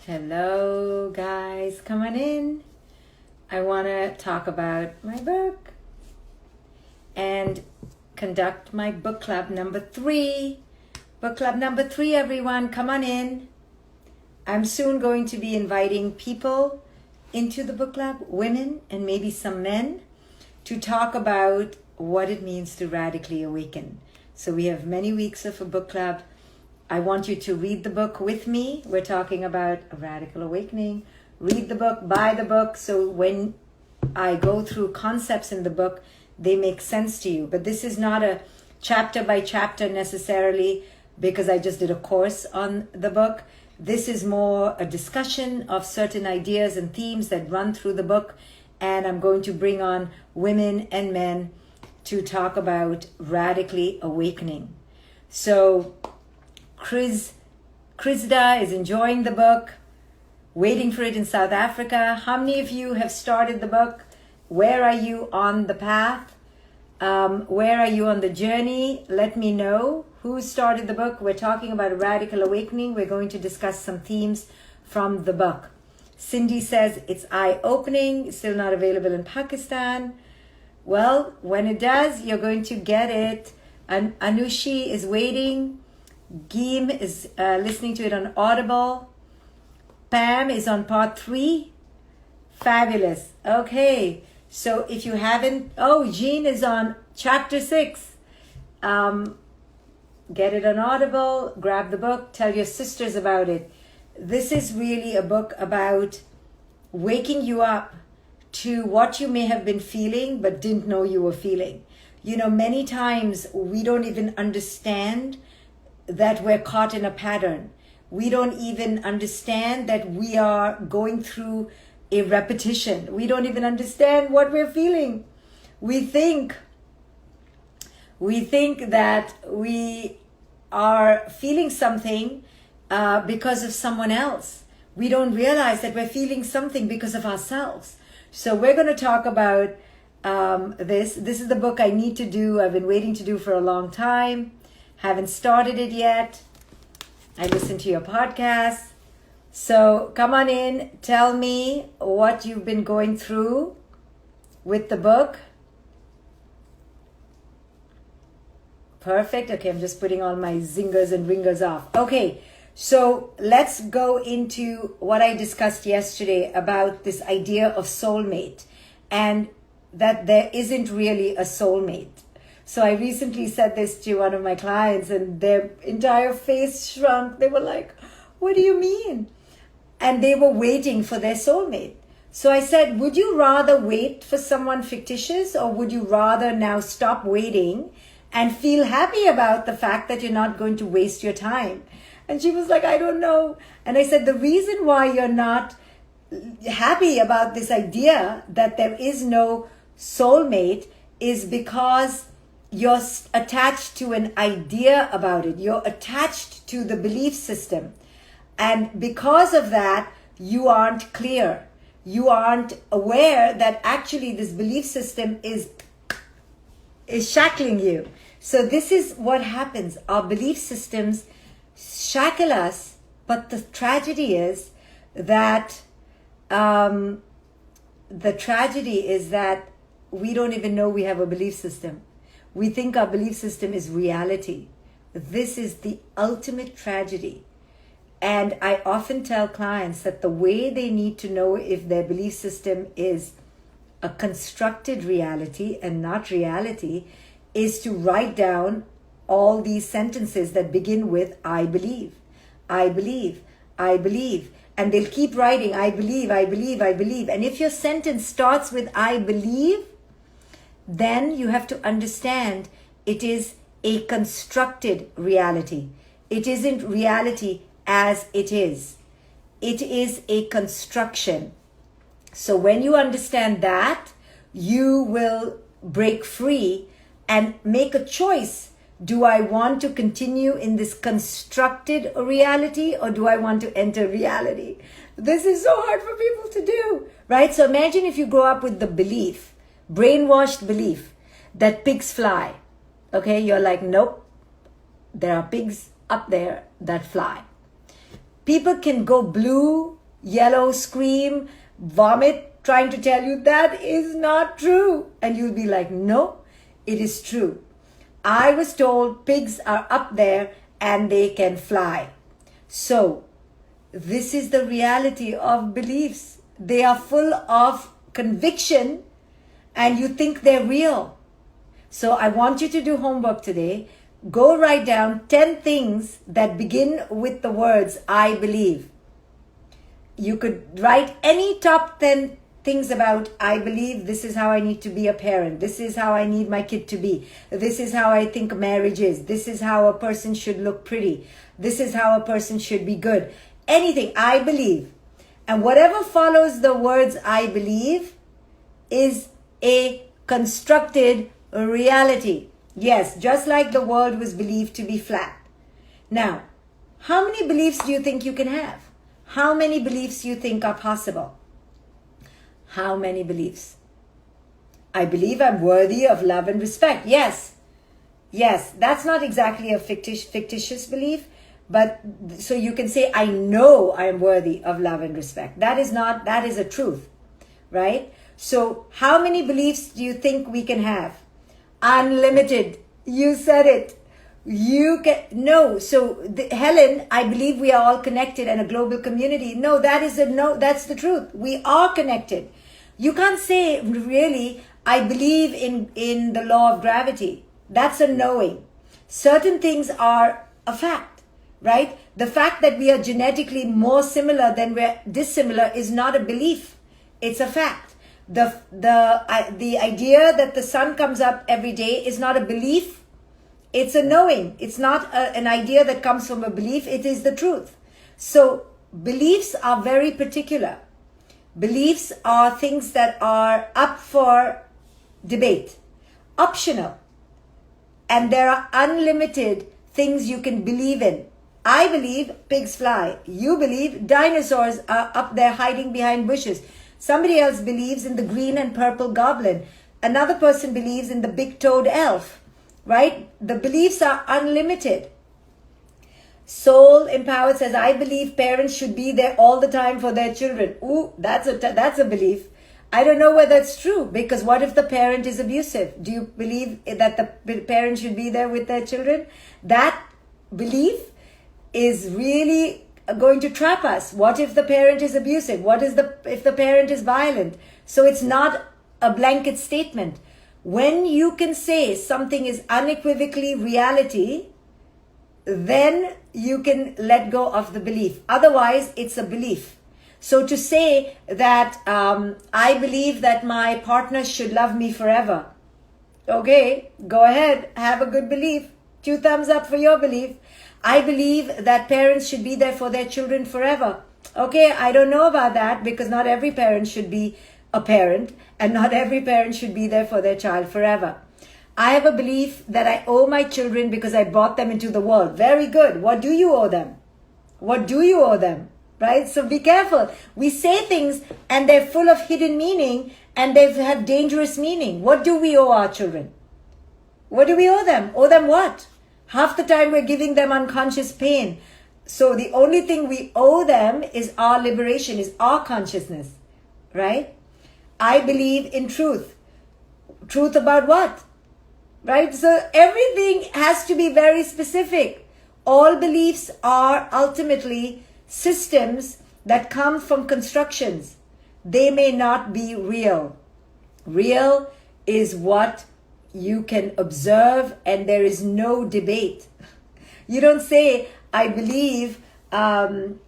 Hello, guys. Come on in. I want to talk about my book and conduct my book club number 3. Book club number 3, everyone. Come on in. I'm soon going to be inviting people into the book club, women and maybe some men, to talk about what it means to radically awaken. So we have many weeks of a book club. I want you to read the book with me. We're talking about a radical awakening. Read the book, buy the book, so when I go through concepts in the book, they make sense to you. But this is not a chapter by chapter necessarily, because I just did a course on the book. This is more a discussion of certain ideas and themes that run through the book. And I'm going to bring on women and men to talk about radically awakening. So Krista is enjoying the book, waiting for it in South Africa. How many of you have started the book? Where are you on the path? Where are you on the journey? Let me know. Who started the book? We're talking about a radical awakening. We're going to discuss some themes from the book. Cindy says it's eye-opening. It's still not available in Pakistan. Well, when it does, you're going to get it. And Anushi is waiting. Geem is listening to it on Audible. Pam is on part 3. Fabulous. Okay. So if you haven't, Jean is on chapter 6. Get it on Audible, grab the book, tell your sisters about it. This is really a book about waking you up to what you may have been feeling but didn't know you were feeling. You know, many times we don't even understand that we're caught in a pattern. We don't even understand that we are going through a repetition. We don't even understand what we're feeling. We think that we are feeling something because of someone else. We don't realize that we're feeling something because of ourselves. So we're going to talk about this. This is the book I need to do. I've been waiting to do for a long time. Haven't started it yet. I listen to your podcast. So come on in. Tell me what you've been going through with the book. Perfect. Okay, I'm just putting all my zingers and ringers off. Okay, so let's go into what I discussed yesterday about this idea of soulmate and that there isn't really a soulmate. So I recently said this to one of my clients and their entire face shrunk. They were like, what do you mean? And they were waiting for their soulmate. So I said, would you rather wait for someone fictitious, or would you rather now stop waiting and feel happy about the fact that you're not going to waste your time? And she was like, I don't know. And I said, the reason why you're not happy about this idea that there is no soulmate is because you're attached to an idea about it. You're attached to the belief system. And because of that, you aren't clear. You aren't aware that actually this belief system is shackling you. So this is what happens. Our belief systems shackle us, but the tragedy is that we don't even know we have a belief system. We think our belief system is reality. This is the ultimate tragedy. And I often tell clients that the way they need to know if their belief system is a constructed reality and not reality is to write down all these sentences that begin with I believe, I believe, I believe. And they'll keep writing I believe, I believe, I believe. And if your sentence starts with I believe, then you have to understand it is a constructed reality. It isn't reality as it is. It is a construction. So when you understand that, you will break free and make a choice. Do I want to continue in this constructed reality, or do I want to enter reality? This is so hard for people to do, right? So imagine if you grow up with the belief, brainwashed belief, that pigs fly. Okay, you're like, nope, there are pigs up there that fly. People can go blue, yellow, scream, vomit, trying to tell you that is not true. And you'll be like, no, it is true. I was told pigs are up there and they can fly. So this is the reality of beliefs. They are full of conviction and you think they're real. So I want you to do homework today. Go write down 10 things that begin with the words, I believe. You could write any top 10 things about, I believe this is how I need to be a parent. This is how I need my kid to be. This is how I think marriage is. This is how a person should look pretty. This is how a person should be good. Anything, I believe. And whatever follows the words, I believe, is a constructed reality. Yes, just like the world was believed to be flat. Now, how many beliefs do you think you can have? How many beliefs do you think are possible? How many beliefs? I believe I'm worthy of love and respect. Yes. Yes, that's not exactly a fictitious belief, but so you can say, I know I am worthy of love and respect. That is a truth, right? So how many beliefs do you think we can have? Unlimited. You said it. You can, no. So Helen, I believe we are all connected and a global community. No, that's the truth. We are connected. You can't say really, I believe in the law of gravity. That's a knowing. Certain things are a fact, right? The fact that we are genetically more similar than we're dissimilar is not a belief. It's a fact. The idea that the sun comes up every day is not a belief. It's a knowing. It's not an idea that comes from a belief. It is the truth. So beliefs are very particular. Beliefs are things that are up for debate, optional. And there are unlimited things you can believe in. I believe pigs fly. You believe dinosaurs are up there hiding behind bushes. Somebody else believes in the green and purple goblin. Another person believes in the big-toed elf, right? The beliefs are unlimited. Soul Empowered says, I believe parents should be there all the time for their children. Ooh, that's a belief. I don't know whether it's true, because what if the parent is abusive? Do you believe that the parent should be there with their children? That belief is really going to trap us. What if the parent is abusive? What is if the parent is violent? So it's not a blanket statement. When you can say something is unequivocally reality, then you can let go of the belief. Otherwise, it's a belief. So to say that I believe that my partner should love me forever. Okay, go ahead, have a good belief. 2 thumbs up for your belief. I believe that parents should be there for their children forever. Okay, I don't know about that, because not every parent should be a parent and not every parent should be there for their child forever. I have a belief that I owe my children because I brought them into the world. Very good. What do you owe them? What do you owe them? Right? So be careful. We say things and they're full of hidden meaning and they have dangerous meaning. What do we owe our children? What do we owe them? Owe them what? Half the time we're giving them unconscious pain. So the only thing we owe them is our liberation, is our consciousness. Right? I believe in truth. Truth about what? Right? So everything has to be very specific. All beliefs are ultimately systems that come from constructions. They may not be real. Real is what you can observe and there is no debate. You don't say, I believe in,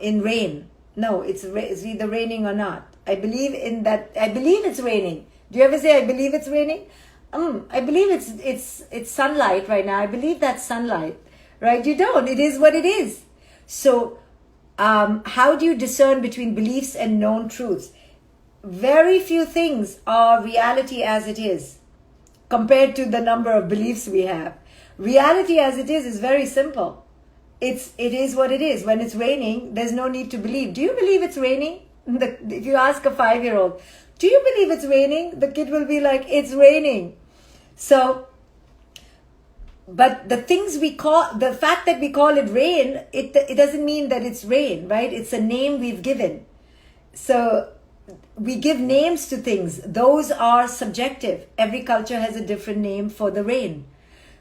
in rain. No, it's either raining or not. I believe in that. I believe it's raining. Do you ever say, I believe it's raining? I believe it's sunlight right now. I believe that's sunlight, right? You don't. It is what it is. So how do you discern between beliefs and known truths? Very few things are reality as it is compared to the number of beliefs we have. Reality as it is very simple. It is what it is. When it's raining, there's no need to believe. Do you believe it's raining? If you ask a 5-year-old, do you believe it's raining? The kid will be like, it's raining. So But the things the fact that we call it rain, it doesn't mean that it's rain, right? It's a name we've given. So we give names to things. Those are subjective. Every culture has a different name for the rain.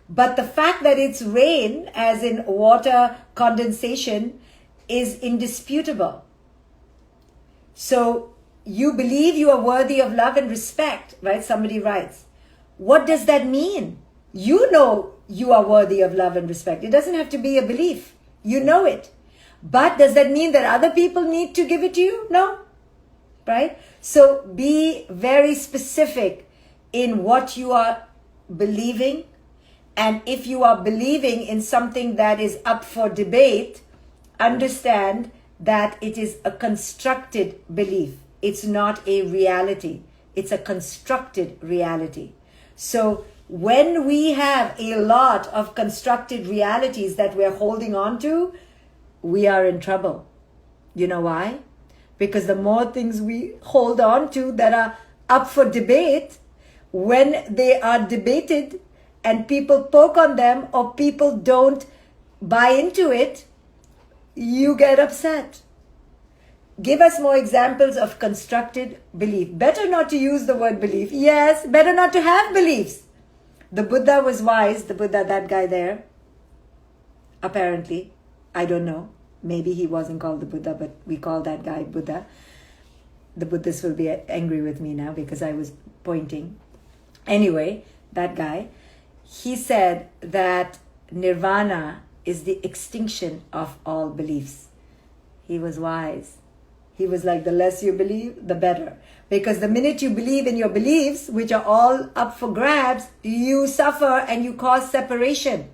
But the fact that it's rain, as in water condensation, is indisputable. So you believe you are worthy of love and respect, right? Somebody writes. What does that mean? You know you are worthy of love and respect. It doesn't have to be a belief. You know it. But does that mean that other people need to give it to you? No. Right? So be very specific in what you are believing. And if you are believing in something that is up for debate, understand that it is a constructed belief. It's not a reality. It's a constructed reality. So when we have a lot of constructed realities that we're holding on to, we are in trouble. You know why? Because the more things we hold on to that are up for debate, when they are debated and people poke on them or people don't buy into it, you get upset. Give us more examples of constructed belief. Better not to use the word belief. Yes, better not to have beliefs. The Buddha was wise, the Buddha, that guy there. Apparently, I don't know. Maybe he wasn't called the Buddha, but we call that guy Buddha. The Buddhists will be angry with me now because I was pointing. Anyway, that guy, he said that nirvana is the extinction of all beliefs. He was wise. He was like, the less you believe, the better. Because the minute you believe in your beliefs, which are all up for grabs, you suffer and you cause separation.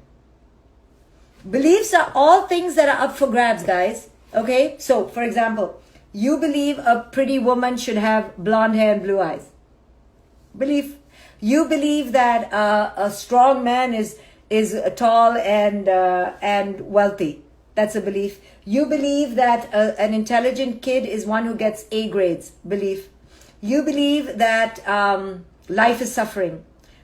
Beliefs are all things that are up for grabs, guys. Okay? So, for example, you believe a pretty woman should have blonde hair and blue eyes. Belief. You believe that a strong man is tall and wealthy. That's a belief. You believe that an intelligent kid is one who gets A grades. Belief. You believe that life is suffering.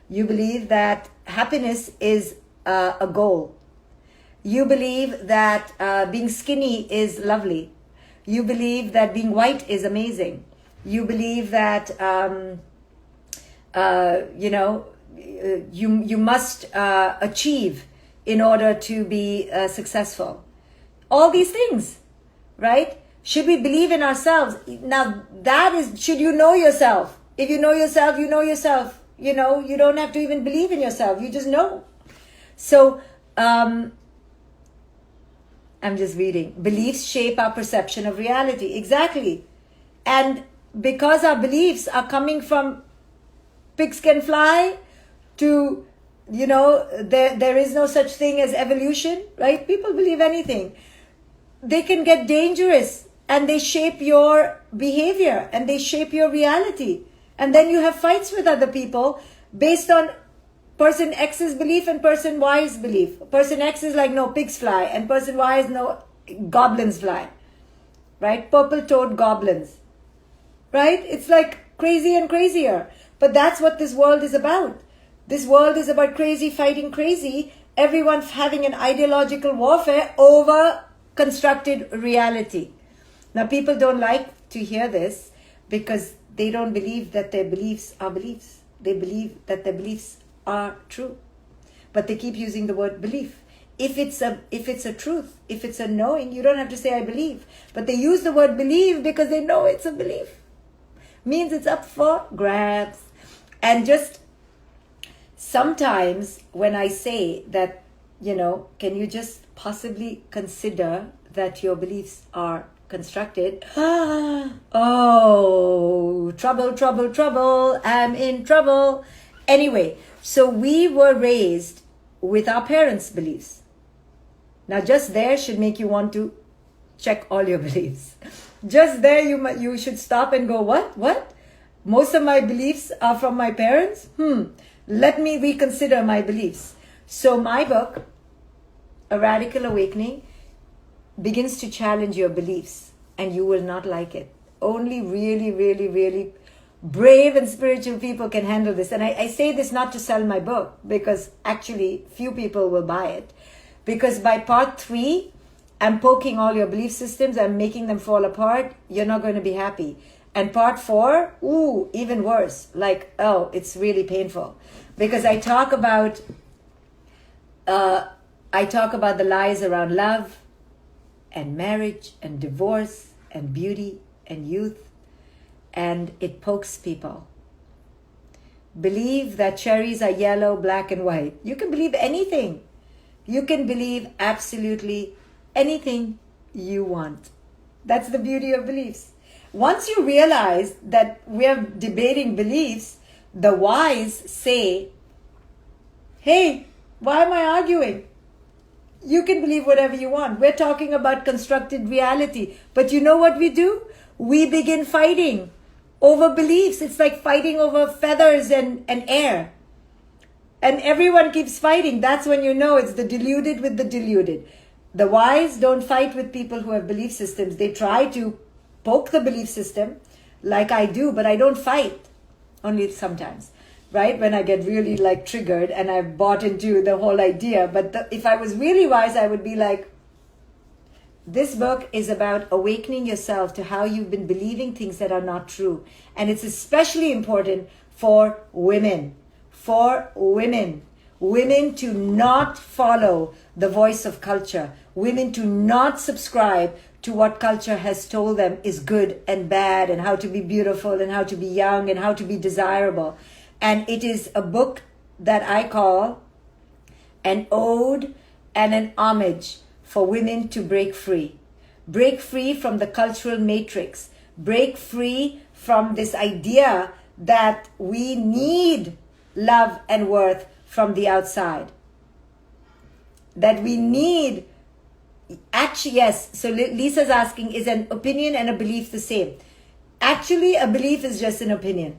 You believe that happiness is a goal. You believe that being skinny is lovely. You believe that being white is amazing. You believe that you must achieve in order to be successful. All these things, right? Should we believe in ourselves? Now, that is, should you know yourself? If you know yourself, you know yourself. You know, you don't have to even believe in yourself. You just know. So, I'm just reading. Beliefs shape our perception of reality. Exactly. And because our beliefs are coming from pigs can fly to, there is no such thing as evolution, right? People believe anything. They can get dangerous and they shape your behavior and they shape your reality. And then you have fights with other people based on person X's belief and person Y's belief. Person X is like, no, pigs fly. And person Y is, no, goblins fly. Right? Purple-toed goblins. Right? It's like crazy and crazier. But that's what this world is about. This world is about crazy fighting crazy. Everyone having an ideological warfare over constructed reality. Now, people don't like to hear this because they don't believe that their beliefs are beliefs. They believe that their beliefs are true. But they keep using the word belief. If it's a truth, if it's a knowing, you don't have to say I believe. But they use the word believe because they know it's a belief. Means it's up for grabs. And just sometimes when I say that, can you just possibly consider that your beliefs are constructed? Oh, trouble, trouble, trouble. I'm in trouble. Anyway, so we were raised with our parents' beliefs. Now, just there should make you want to check all your beliefs. Just there, you should stop and go, what? Most of my beliefs are from my parents? Let me reconsider my beliefs. So my book, A Radical Awakening, begins to challenge your beliefs and you will not like it. Only really, really, really brave and spiritual people can handle this. And I say this not to sell my book, because actually few people will buy it. Because by part 3, I'm poking all your belief systems, I'm making them fall apart. You're not going to be happy. And part 4, ooh, even worse. Like, oh, it's really painful. Because I talk about the lies around love and marriage and divorce and beauty and youth. And it pokes people. Believe that cherries are yellow, black, and white. You can believe anything. You can believe absolutely anything you want. That's the beauty of beliefs. Once you realize that we're debating beliefs, the wise say, hey, why am I arguing? You can believe whatever you want. We're talking about constructed reality. But you know what we do? We begin fighting over beliefs. It's like fighting over feathers and air. And everyone keeps fighting. That's when you know it's the deluded with the deluded. The wise don't fight with people who have belief systems. They try to poke the belief system like I do, but I don't fight. Only sometimes, right? When I get really like triggered and I've bought into the whole idea. But if I was really wise, I would be like, this book is about awakening yourself to how you've been believing things that are not true. And it's especially important for women. For women. Women to not follow the voice of culture. Women to not subscribe to what culture has told them is good and bad, and how to be beautiful and how to be young and how to be desirable. And it is a book that I call an ode and an homage for women to break free. Break free from the cultural matrix. Break free from this idea that we need love and worth from the outside. That we need, actually, yes, so Lisa's asking, is an opinion and a belief the same? Actually, a belief is just an opinion.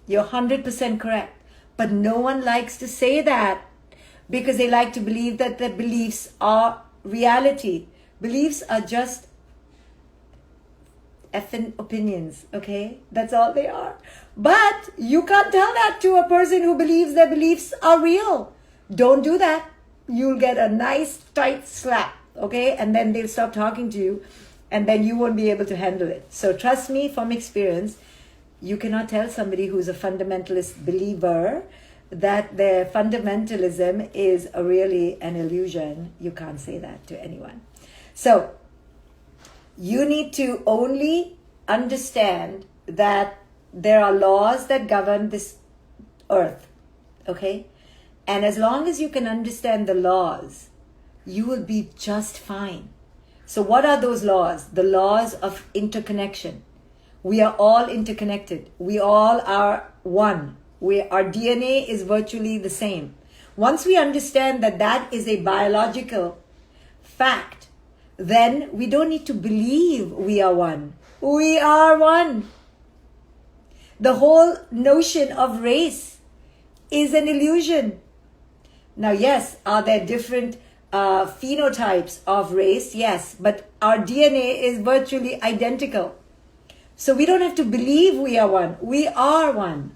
You're 100% correct. But no one likes to say that, because they like to believe that their beliefs are reality. Beliefs are just effing opinions, okay? That's all they are. But you can't tell that to a person who believes their beliefs are real. Don't do that. You'll get a nice tight slap, okay? And then they'll stop talking to you, and then you won't be able to handle it. So trust me from experience, you cannot tell somebody who's a fundamentalist believer that their fundamentalism is really an illusion. You can't say that to anyone. So you need to only understand that there are laws that govern this earth, okay? And as long as you can understand the laws, you will be just fine. So what are those laws? The laws of interconnection. We are all interconnected. We all are one. Our DNA is virtually the same. Once we understand that that is a biological fact, then we don't need to believe we are one. We are one. The whole notion of race is an illusion. Now, yes, are there different phenotypes of race? Yes, but our DNA is virtually identical. So we don't have to believe we are one. We are one.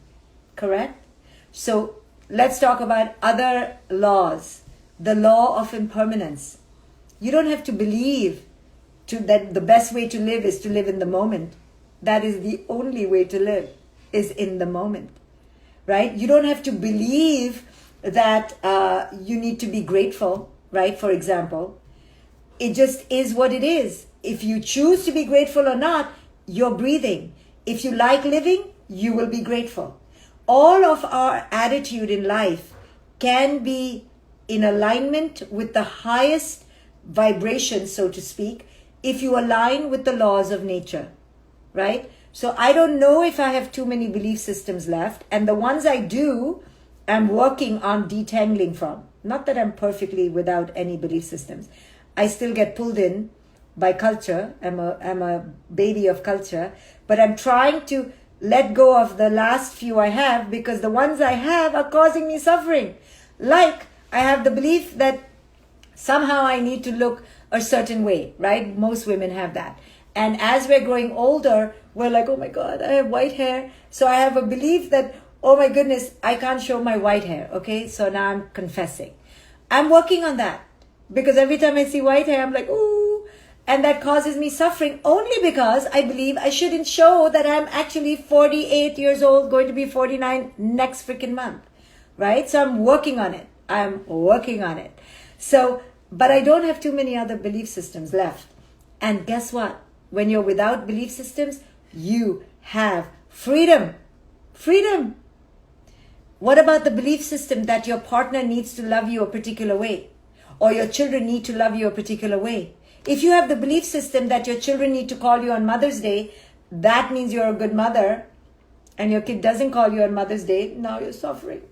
Correct? So let's talk about other laws. The law of impermanence. You don't have to believe that the best way to live is to live in the moment. That is the only way to live, is in the moment. Right? You don't have to believe that you need to be grateful, right? For example, it just is what it is. If you choose to be grateful or not, you're breathing. If you like living, you will be grateful. All of our attitude in life can be in alignment with the highest vibration, so to speak, if you align with the laws of nature, right? So I don't know if I have too many belief systems left, and the ones I do, I'm working on detangling from. Not that I'm perfectly without any belief systems. I still get pulled in by culture. I'm a baby of culture, but I'm trying to let go of the last few I have, because the ones I have are causing me suffering. Like, I have the belief that somehow I need to look a certain way, right? Most women have that. And as we're growing older, we're like, oh my God, I have white hair. So I have a belief that, oh my goodness, I can't show my white hair. Okay, so now I'm confessing. I'm working on that because every time I see white hair, I'm like, ooh. And that causes me suffering only because I believe I shouldn't show that I'm actually 48 years old, going to be 49 next freaking month. Right? So I'm working on it. I'm working on it. So, but I don't have too many other belief systems left. And guess what? When you're without belief systems, you have freedom. Freedom. What about the belief system that your partner needs to love you a particular way? Or your children need to love you a particular way? If you have the belief system that your children need to call you on Mother's Day, that means you're a good mother, and your kid doesn't call you on Mother's Day, now you're suffering.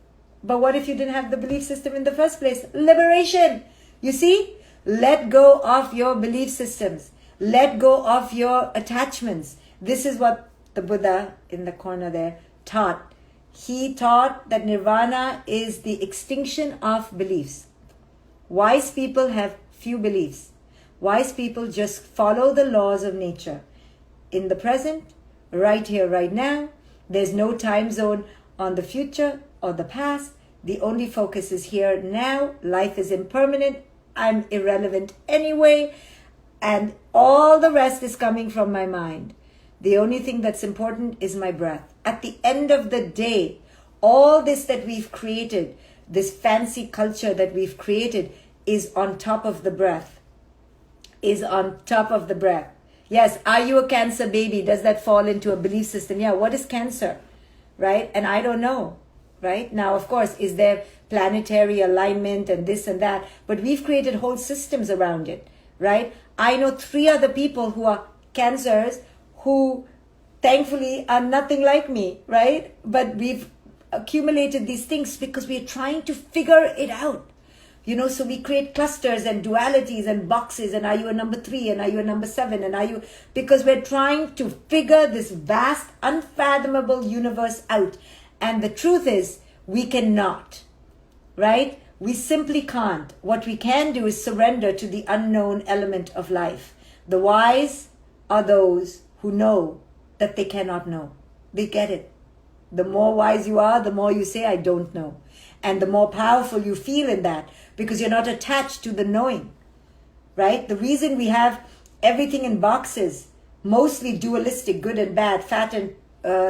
But what if you didn't have the belief system in the first place? Liberation. You see? Let go of your belief systems. Let go of your attachments. This is what the Buddha in the corner there taught. He taught that nirvana is the extinction of beliefs. Wise people have few beliefs. Wise people just follow the laws of nature. In the present, right here, right now, there's no time zone on the future or the past. The only focus is here now. Life is impermanent. I'm irrelevant anyway. And all the rest is coming from my mind. The only thing that's important is my breath. At the end of the day, all this that we've created, this fancy culture that we've created, is on top of the breath. Is on top of the breath. Yes, are you a cancer baby? Does that fall into a belief system? Yeah, what is cancer? Right? And I don't know. Right? Now, of course, is there planetary alignment and this and that? But we've created whole systems around it. Right? I know 3 other people who are cancers who thankfully are nothing like me. Right? But we've accumulated these things because we're trying to figure it out. You know, so we create clusters and dualities and boxes, and are you a number 3 and are you a number 7 and are you, because we're trying to figure this vast, unfathomable universe out. And the truth is, we cannot, right? We simply can't. What we can do is surrender to the unknown element of life. The wise are those who know that they cannot know. They get it. The more wise you are, the more you say, I don't know. And the more powerful you feel in that, because you're not attached to the knowing, right? The reason we have everything in boxes, mostly dualistic, good and bad, fat and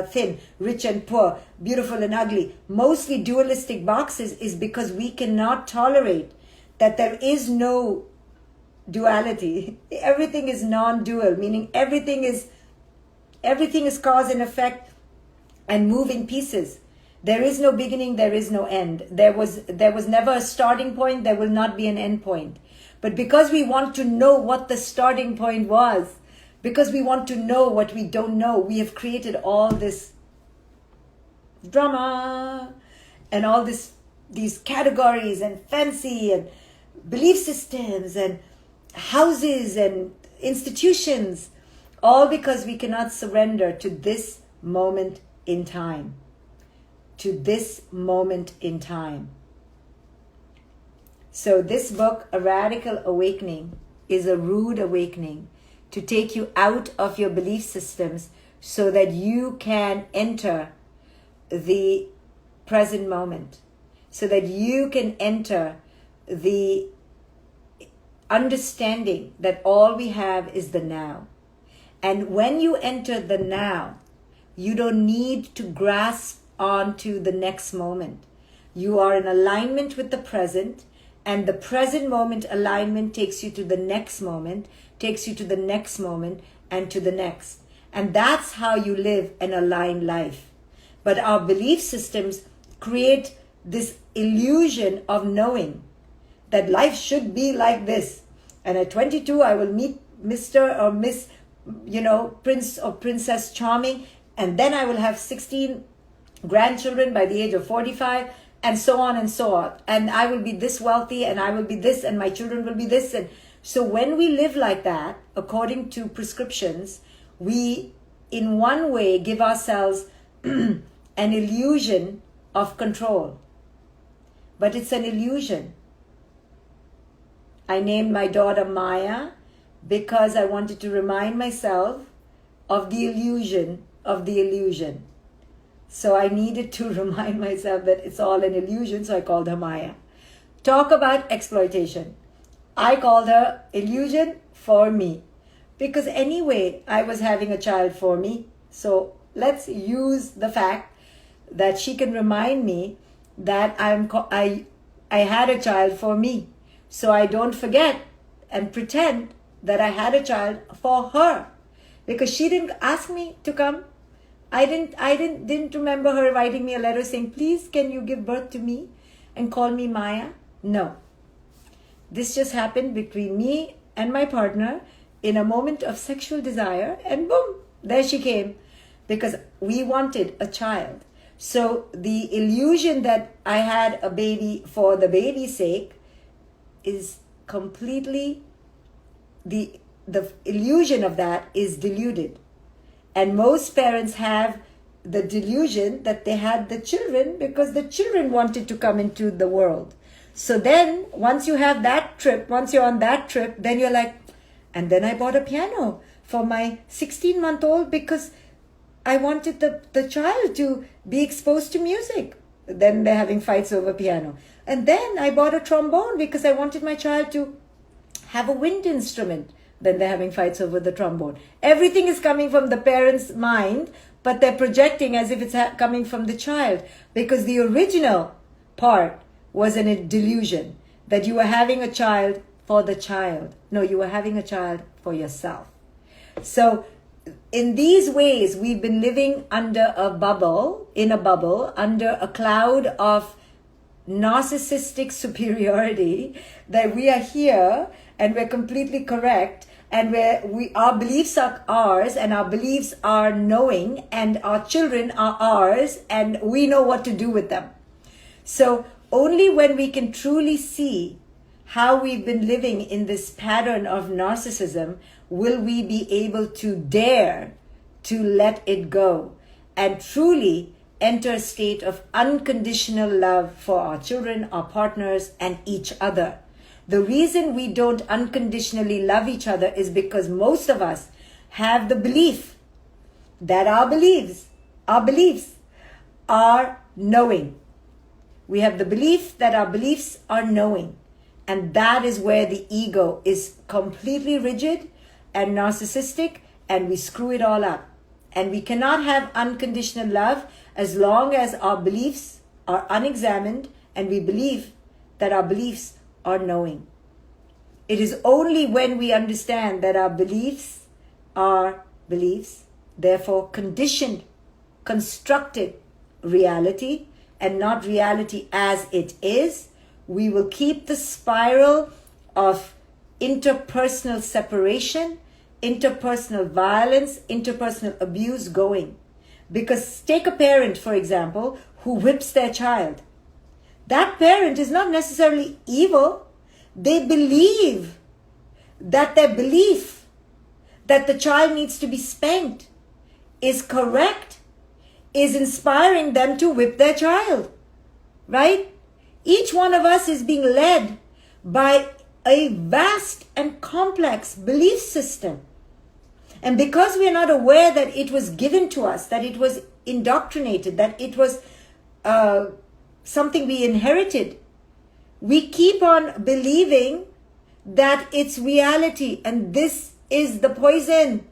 thin, rich and poor, beautiful and ugly, mostly dualistic boxes, is because we cannot tolerate that there is no duality. Everything is non-dual, meaning everything is cause and effect and moving pieces. There is no beginning, there is no end. There was never a starting point, there will not be an end point. But because we want to know what the starting point was, because we want to know what we don't know, we have created all this drama and all these categories and fancy and belief systems and houses and institutions, all because we cannot surrender to this moment in time. To this moment in time. So this book, A Radical Awakening, is a rude awakening to take you out of your belief systems so that you can enter the present moment, so that you can enter the understanding that all we have is the now. And when you enter the now, you don't need to grasp onto the next moment. You are in alignment with the present, and the present moment alignment takes you to the next moment, takes you to the next moment, and to the next. And that's how you live an aligned life. But our belief systems create this illusion of knowing that life should be like this. And at 22, I will meet Mr. or Miss, Prince or Princess Charming, and then I will have 16 grandchildren by the age of 45, and so on and so on. And I will be this wealthy, and I will be this, and my children will be this. And so when we live like that, according to prescriptions, we, in one way, give ourselves an illusion of control. But it's an illusion. I named my daughter Maya because I wanted to remind myself of the illusion of the illusion. So I needed to remind myself that it's all an illusion, so I called her Maya. Talk about exploitation. I called her illusion for me. Because anyway, I was having a child for me. So let's use the fact that she can remind me that I had a child for me. So I don't forget and pretend that I had a child for her. Because she didn't ask me to come. I didn't remember her writing me a letter saying, please can you give birth to me and call me Maya? No. This just happened between me and my partner in a moment of sexual desire, and boom, there she came, because we wanted a child. So the illusion that I had a baby for the baby's sake is completely, the illusion of that is deluded. And most parents have the delusion that they had the children because the children wanted to come into the world. So then once you have that trip, once you're on that trip, then you're like, and then I bought a piano for my 16-month-old because I wanted the child to be exposed to music. Then they're having fights over piano. And then I bought a trombone because I wanted my child to have a wind instrument. Then they're having fights over the trombone. Everything is coming from the parent's mind, but they're projecting as if it's coming from the child, because the original part was a delusion that you were having a child for the child. No, you were having a child for yourself. So in these ways, we've been living under a bubble, under a cloud of narcissistic superiority, that we are here and we're completely correct, and our beliefs are ours, and our beliefs are knowing, and our children are ours, and we know what to do with them. So only when we can truly see how we've been living in this pattern of narcissism will we be able to dare to let it go and truly enter a state of unconditional love for our children, our partners, and each other. The reason we don't unconditionally love each other is because most of us have the belief that our beliefs are knowing. We have the belief that our beliefs are knowing. And that is where the ego is completely rigid and narcissistic, and we screw it all up. And we cannot have unconditional love as long as our beliefs are unexamined and we believe that our beliefs are knowing. It is only when we understand that our beliefs are beliefs, therefore conditioned, constructed reality, and not reality as it is, we will keep the spiral of interpersonal separation, interpersonal violence, interpersonal abuse going. Because take a parent, for example, who whips their child. That parent is not necessarily evil. They believe that their belief that the child needs to be spanked is correct, is inspiring them to whip their child, right? Each one of us is being led by a vast and complex belief system. And because we are not aware that it was given to us, that it was indoctrinated, that it was something we inherited, we keep on believing that it's reality. And this is the poison.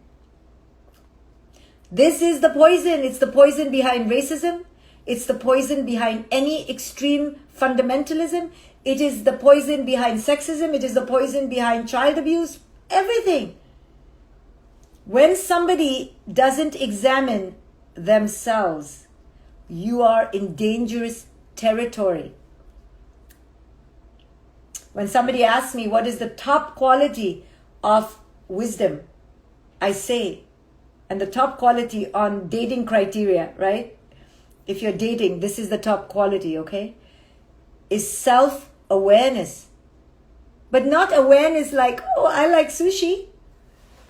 This is the poison. It's the poison behind racism. It's the poison behind any extreme fundamentalism. It is the poison behind sexism. It is the poison behind child abuse. Everything. When somebody doesn't examine themselves, you are in dangerous territory. When somebody asks me what is the top quality of wisdom, I say, and the top quality on dating criteria, right? If you're dating, this is the top quality, okay? Is self-awareness. But not awareness like, oh, I like sushi.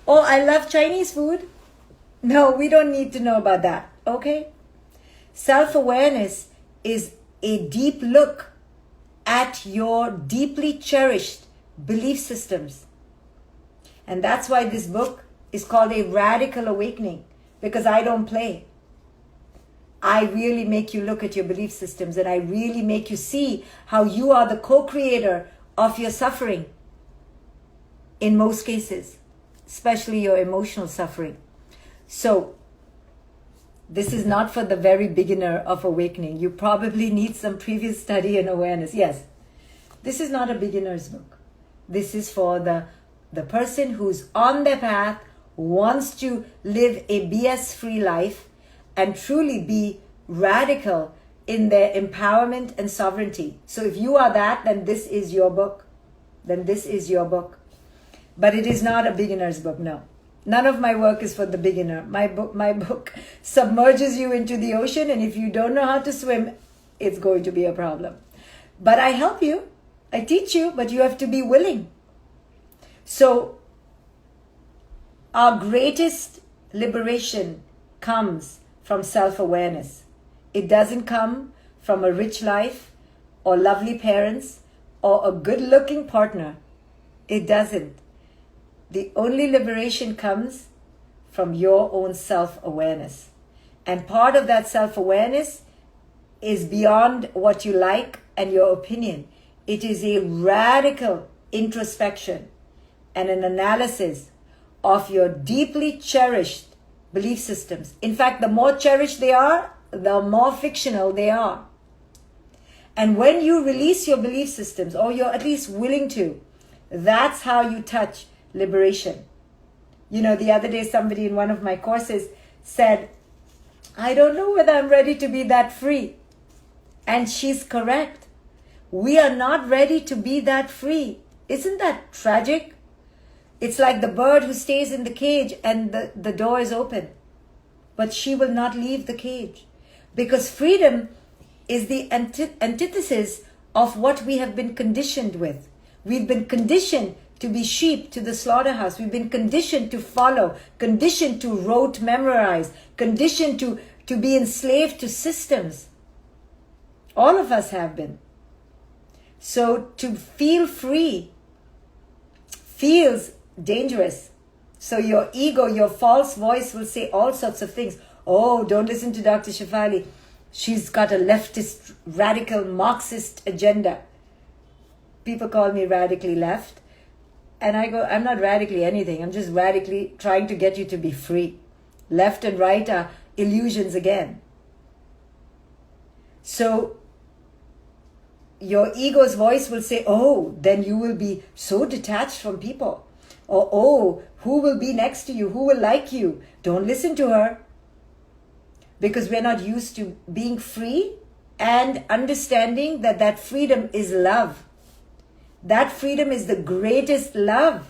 Oh, I love Chinese food. No, we don't need to know about that, okay? Self-awareness is a deep look at your deeply cherished belief systems. And that's why this book is called A Radical Awakening, because I don't play. I really make you look at your belief systems, and I really make you see how you are the co-creator of your suffering in most cases, especially your emotional suffering. So this is not for the very beginner of awakening. You probably need some previous study and awareness. Yes, this is not a beginner's book. This is for the person who's on their path, wants to live a BS-free life, and truly be radical in their empowerment and sovereignty. So if you are that, then this is your book. Then this is your book. But it is not a beginner's book, no. None of my work is for the beginner. My book submerges you into the ocean, and if you don't know how to swim, it's going to be a problem. But I help you. I teach you, but you have to be willing. So our greatest liberation comes from self-awareness. It doesn't come from a rich life or lovely parents or a good-looking partner. It doesn't. The only liberation comes from your own self-awareness. And part of that self-awareness is beyond what you like and your opinion. It is a radical introspection and an analysis of your deeply cherished belief systems. In fact, the more cherished they are, the more fictional they are. And when you release your belief systems, or you're at least willing to, that's how you touch liberation. You know, the other day somebody in one of my courses said, I don't know whether I'm ready to be that free. And she's correct. We are not ready to be that free. Isn't that tragic? It's like the bird who stays in the cage and the door is open, but she will not leave the cage, because freedom is the antithesis of what we have been conditioned with. We've been conditioned to be sheep to the slaughterhouse. We've been conditioned to follow, conditioned to rote memorize, conditioned to be enslaved to systems. All of us have been. So to feel free feels dangerous. So your ego, your false voice will say all sorts of things. Oh, don't listen to Dr. Shefali. She's got a leftist, radical, Marxist agenda. People call me radically left. And I go, I'm not radically anything. I'm just radically trying to get you to be free. Left and right are illusions again. So your ego's voice will say, oh, then you will be so detached from people. Or, oh, who will be next to you? Who will like you? Don't listen to her. Because we're not used to being free and understanding that that freedom is love. That freedom is the greatest love.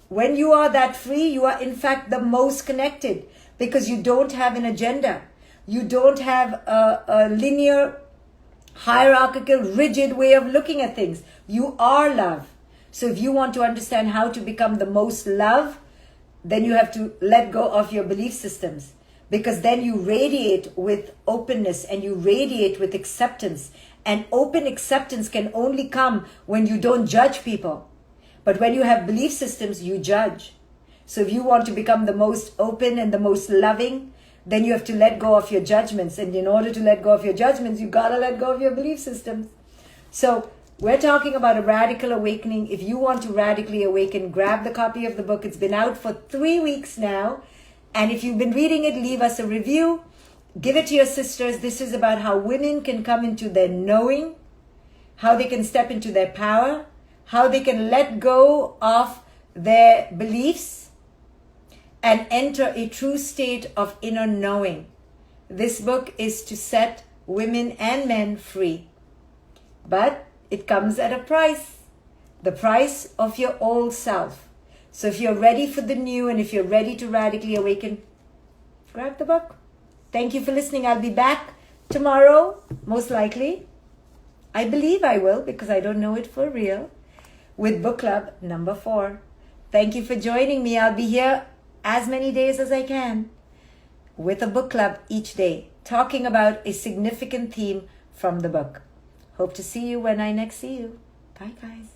When you are that free, you are in fact the most connected, because you don't have an agenda. You don't have a linear, hierarchical, rigid way of looking at things. You are love. So if you want to understand how to become the most love, then you have to let go of your belief systems, because then you radiate with openness and you radiate with acceptance. And open acceptance can only come when you don't judge people. But when you have belief systems, you judge. So if you want to become the most open and the most loving, then you have to let go of your judgments. And in order to let go of your judgments, you got to let go of your belief systems. So we're talking about a radical awakening. If you want to radically awaken, grab the copy of the book. It's been out for 3 weeks now. And if you've been reading it, leave us a review. Give it to your sisters. This is about how women can come into their knowing, how they can step into their power, how they can let go of their beliefs and enter a true state of inner knowing. This book is to set women and men free. But it comes at a price, the price of your old self. So if you're ready for the new, and if you're ready to radically awaken, grab the book. Thank you for listening. I'll be back tomorrow, most likely. I believe I will, because I don't know it for real, with book club number 4. Thank you for joining me. I'll be here as many days as I can with a book club each day, talking about a significant theme from the book. Hope to see you when I next see you. Bye, guys.